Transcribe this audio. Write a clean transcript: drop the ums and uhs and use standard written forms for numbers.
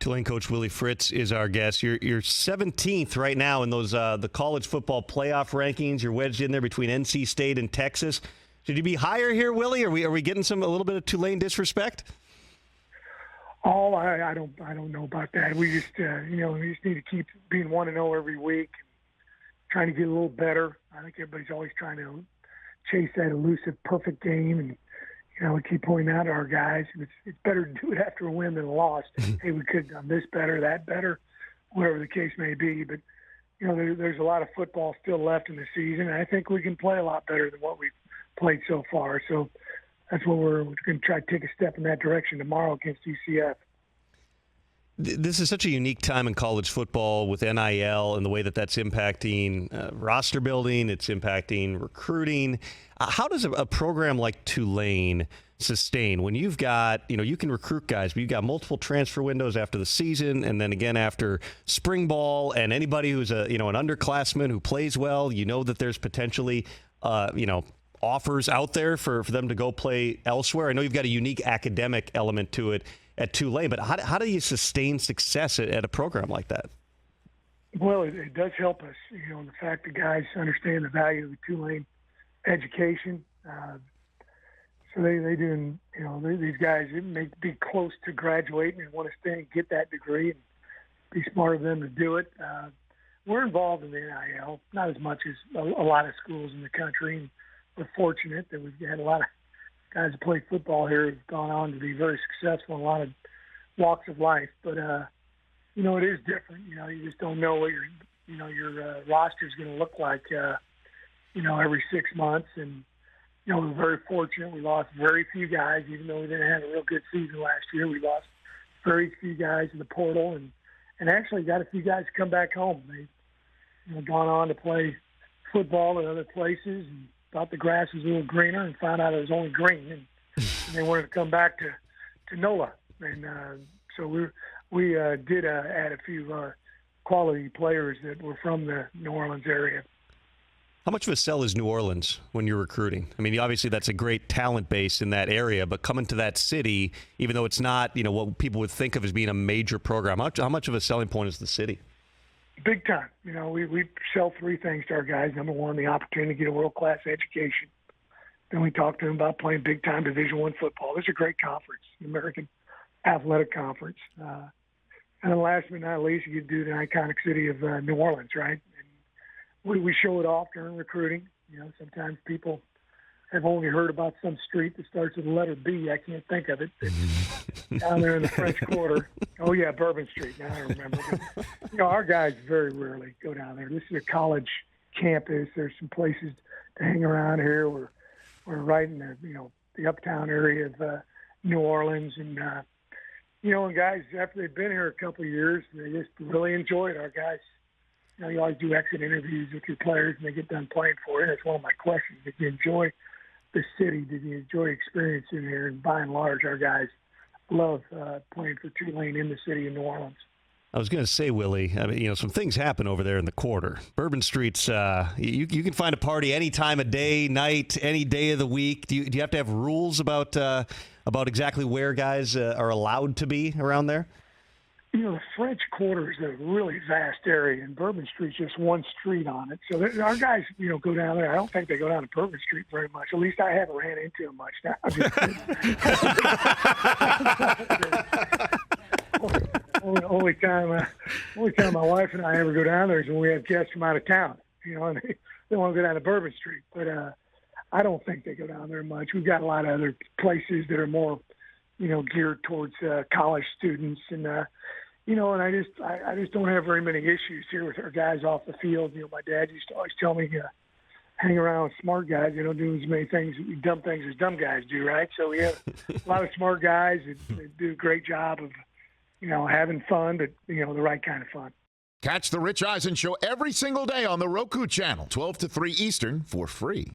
Tulane coach Willie Fritz is our guest. You're 17th right now in those the college football playoff rankings. You're wedged in there between NC State and Texas. Should you be higher here, Willie? Are we getting a little bit of Tulane disrespect? Oh, I don't know about that. We just we just need to keep being 1-0 every week, trying to get a little better. I think everybody's always trying to chase that elusive perfect game, and we keep pointing out to our guys, it's better to do it after a win than a loss. Hey, we could have done this better, that better, whatever the case may be. But, there's a lot of football still left in the season, and I think we can play a lot better than what we've played so far. So that's what we're going to try to take a step in that direction tomorrow against UCF. This is such a unique time in college football with NIL and the way that's impacting roster building, it's impacting recruiting. How does a program like Tulane sustain when you've got, you can recruit guys, but you've got multiple transfer windows after the season and then again after spring ball, and anybody who's an underclassman who plays well, that there's potentially, offers out there for them to go play elsewhere. I know you've got a unique academic element to it at Tulane, but how do you sustain success at a program like that? Well, it does help us, the fact that guys understand the value of the Tulane education. So they do, these guys may be close to graduating and want to stay and get that degree and be smart of them to do it. We're involved in the NIL, not as much as a lot of schools in the country. And we're fortunate that we've had a lot of guys who play football here who've gone on to be very successful in a lot of walks of life. But, it is different. You just don't know what your roster is going to look like, every 6 months. And, we're very fortunate. We lost very few guys, even though we didn't have a real good season last year. We lost very few guys in the portal and actually got a few guys to come back home. They've gone on to play football in other places and thought the grass was a little greener and found out it was only green, and they wanted to come back to NOLA. And so we did add a few quality players that were from the New Orleans area. How much of a sell is New Orleans when you're recruiting? I mean, obviously that's a great talent base in that area, but coming to that city, even though it's not, what people would think of as being a major program, how much of a selling point is the city? Big time. We sell three things to our guys. Number one, the opportunity to get a world-class education. Then we talk to them about playing big-time Division I football. This is a great conference, the American Athletic Conference. And then last but not least, you do the iconic city of New Orleans, right? And we show it off during recruiting. Sometimes people have only heard about some street that starts with the letter B. I can't think of it. Down there in the French Quarter. Oh, yeah, Bourbon Street. Now I remember. But, our guys very rarely go down there. This is a college campus. There's some places to hang around here. We're right in the uptown area of New Orleans. And, and guys, after they've been here a couple of years, they just really enjoy it. Our guys, you always do exit interviews with your players, and they get done playing for you. That's one of my questions. Did you enjoy the city? Did you enjoy experiencing here? And by and large, our guys love playing for Tulane in the city of New Orleans. I was going to say, Willie, I mean, some things happen over there in the Quarter. Bourbon Street's, you can find a party any time of day, night, any day of the week. Do you have to have rules about exactly where guys are allowed to be around there? The French Quarter is a really vast area, and Bourbon Street's just one street on it. So our guys, go down there. I don't think they go down to Bourbon Street very much. At least I haven't ran into them much. Now, only time my wife and I ever go down there is when we have guests from out of town. And they want to go down to Bourbon Street, but I don't think they go down there much. We've got a lot of other places that are more, geared towards college students, and and I just don't have very many issues here with our guys off the field. My dad used to always tell me, hang around with smart guys. They don't do as many dumb things as dumb guys do, right? So we have a lot of smart guys that do a great job of, having fun, but, the right kind of fun. Catch the Rich Eisen Show every single day on the Roku channel, 12 to 3 Eastern, for free.